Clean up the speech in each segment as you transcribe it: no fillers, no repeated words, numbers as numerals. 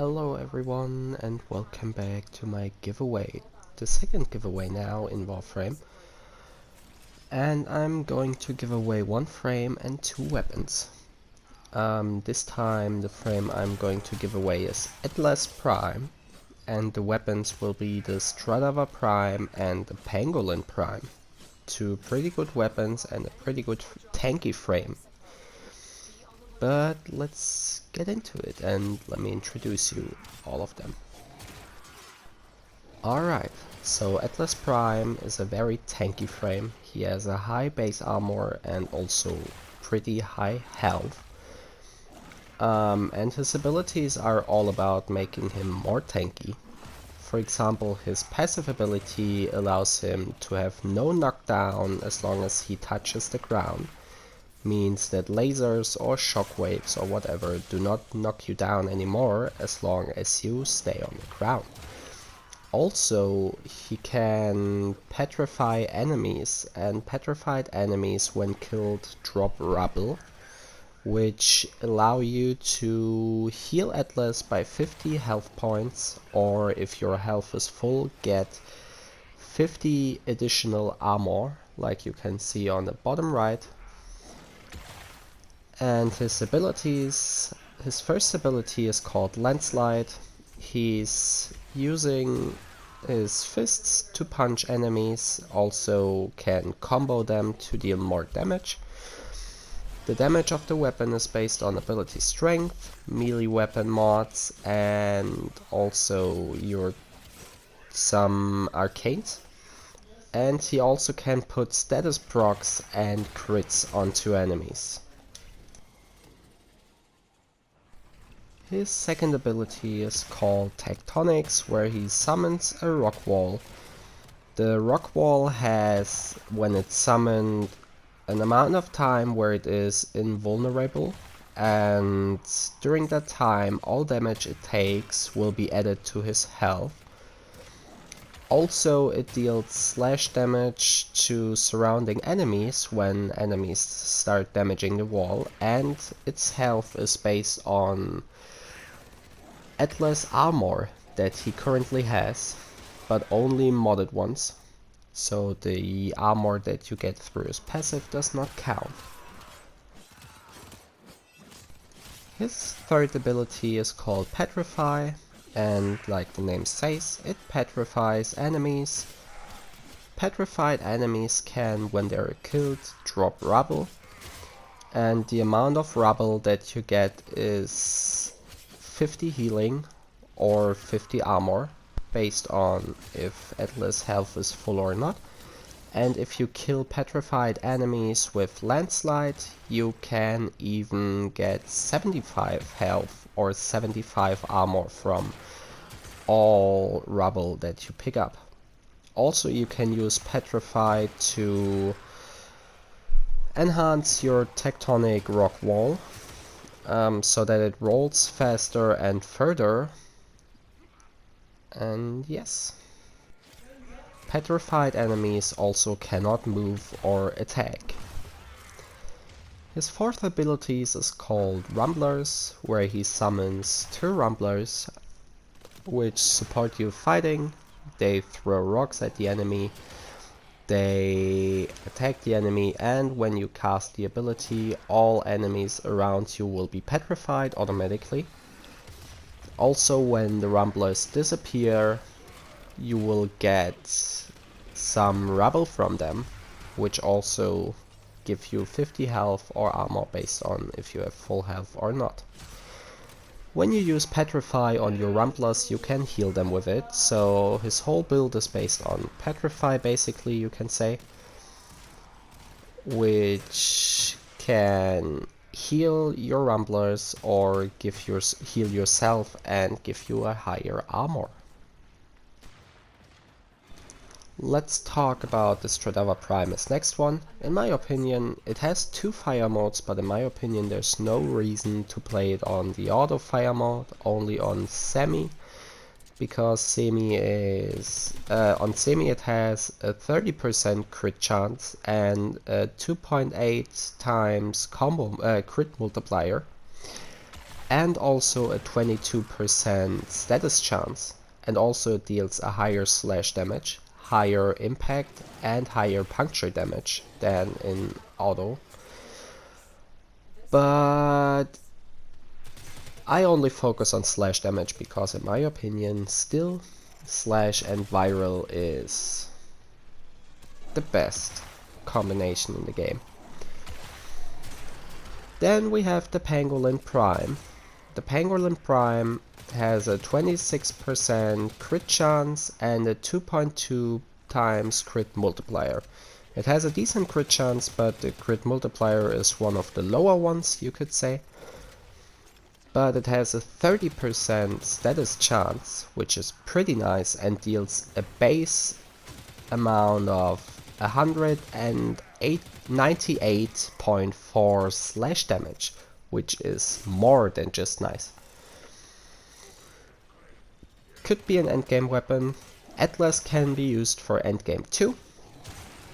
Hello everyone and welcome back to my giveaway, the second giveaway now in Warframe. And I'm going to give away one frame and two weapons. This time the frame I'm going to give away is Atlas Prime, and the weapons will be the Stradava Prime and the Pangolin Prime. Two pretty good weapons and a pretty good tanky frame. But let's get into it and let me introduce you all of them. Alright, so Atlas Prime is a very tanky frame. He has a high base armor and also pretty high health. And his abilities are all about making him more tanky. For example, his passive ability allows him to have no knockdown as long as he touches the ground. Means that lasers or shockwaves or whatever do not knock you down anymore as long as you stay on the ground. Also, he can petrify enemies, and petrified enemies when killed drop rubble, which allow you to heal Atlas by 50 health points, or if your health is full, get 50 additional armor, like you can see on the bottom right. And his abilities, his first ability is called Landslide. He's using his fists to punch enemies, also can combo them to deal more damage. The damage of the weapon is based on ability strength, melee weapon mods, and also some arcanes. And he also can put status procs and crits onto enemies. His second ability is called Tectonics, where he summons a rock wall. The rock wall has, when it's summoned, an amount of time where it is invulnerable, and during that time all damage it takes will be added to his health. Also, it deals slash damage to surrounding enemies when enemies start damaging the wall, and its health is based on Atlas armor that he currently has, but only modded ones, so the armor that you get through his passive does not count. His third ability is called Petrify, and like the name says, it petrifies enemies. Petrified enemies can, when they are killed, drop rubble, and the amount of rubble that you get is 50 healing or 50 armor, based on if Atlas health is full or not. And if you kill petrified enemies with Landslide, you can even get 75 health or 75 armor from all rubble that you pick up. Also, you can use Petrify to enhance your tectonic rock wall, so that it rolls faster and further. And yes, petrified enemies also cannot move or attack. His fourth ability is called Rumblers, where he summons two Rumblers which support you fighting. They throw rocks at the enemy, they attack the enemy, and when you cast the ability, all enemies around you will be petrified automatically. Also, when the Rumblers disappear, you will get some rubble from them, which also give you 50 health or armor based on if you have full health or not. When you use Petrify on your Rumblers, you can heal them with it, so his whole build is based on Petrify, basically, you can say, which can heal your Rumblers or heal yourself and give you a higher armor. Let's talk about the Stradava Prime as next one. In my opinion, it has two fire modes, but in my opinion there's no reason to play it on the auto fire mode, only on semi, because semi is on semi it has a 30% crit chance and a 2.8 times combo crit multiplier. and also a 22% status chance, and also it deals a higher slash damage, higher impact and higher puncture damage than in auto. But I only focus on slash damage because in my opinion still slash and viral is the best combination in the game. Then we have the Pangolin Prime. The Pangolin Prime has a 26% crit chance and a 2.2 times crit multiplier. It has a decent crit chance, but the crit multiplier is one of the lower ones, you could say. But it has a 30% status chance, which is pretty nice, and deals a base amount of 198.4 slash damage, which is more than just nice. Could be an endgame weapon. Atlas can be used for endgame too.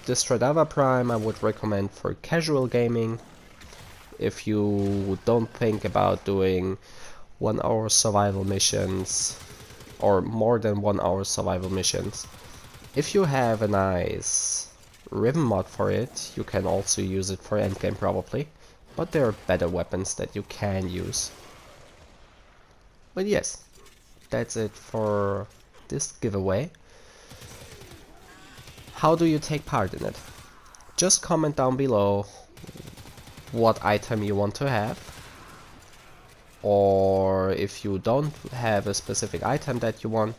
The Stradava Prime I would recommend for casual gaming. If you don't think about doing 1 hour survival missions or more than 1 hour survival missions. If you have a nice Riven mod for it, you can also use it for endgame probably, but there are better weapons that you can use. But yes, that's it for this giveaway. How do you take part in it? Just comment down below what item you want to have, or if you don't have a specific item that you want,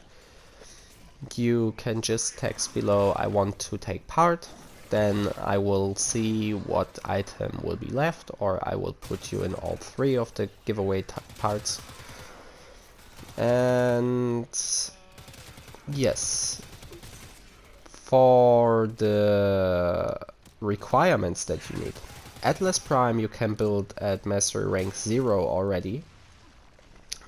you can just text below I want to take part. Then I will see what item will be left, or I will put you in all 3 of the giveaway parts. And yes, for the requirements that you need. Atlas Prime you can build at Mastery Rank 0 already,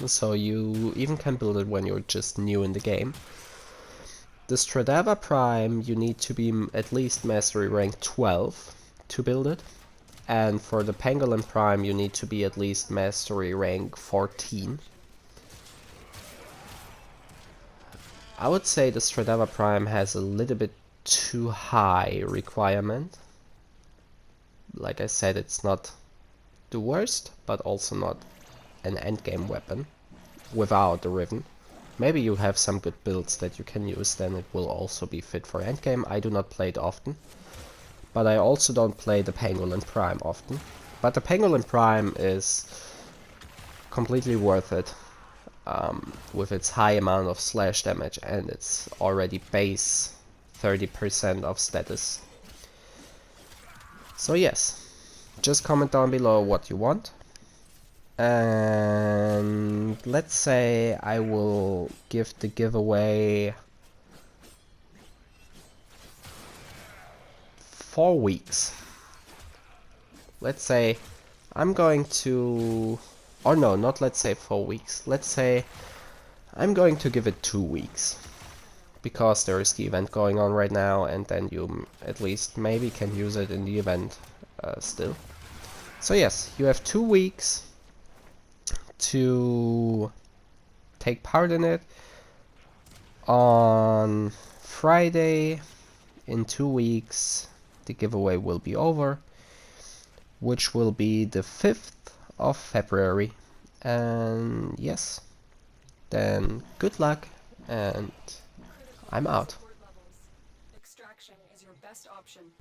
so you even can build it when you're just new in the game. The Stradava Prime you need to be at least Mastery Rank 12 to build it, and for the Pangolin Prime you need to be at least Mastery Rank 14. I would say the Stradava Prime has a little bit too high requirement. Like I said, it's not the worst, but also not an endgame weapon without the Riven. Maybe you have some good builds that you can use, then it will also be fit for endgame. I do not play it often, but I also don't play the Pangolin Prime often. But the Pangolin Prime is completely worth it, with its high amount of slash damage and its already base 30% of status. So yes, just comment down below what you want. And let's say I will give the giveaway 4 weeks. Let's say I'm going to, or no, not let's say 4 weeks. Let's say I'm going to give it 2 weeks. Because there is the event going on right now, and then you at least maybe can use it in the event still. So yes, you have 2 weeks to take part in it. On Friday in 2 weeks the giveaway will be over, which will be the 5th of February. And yes, then good luck, and I'm out. Extraction is your best option.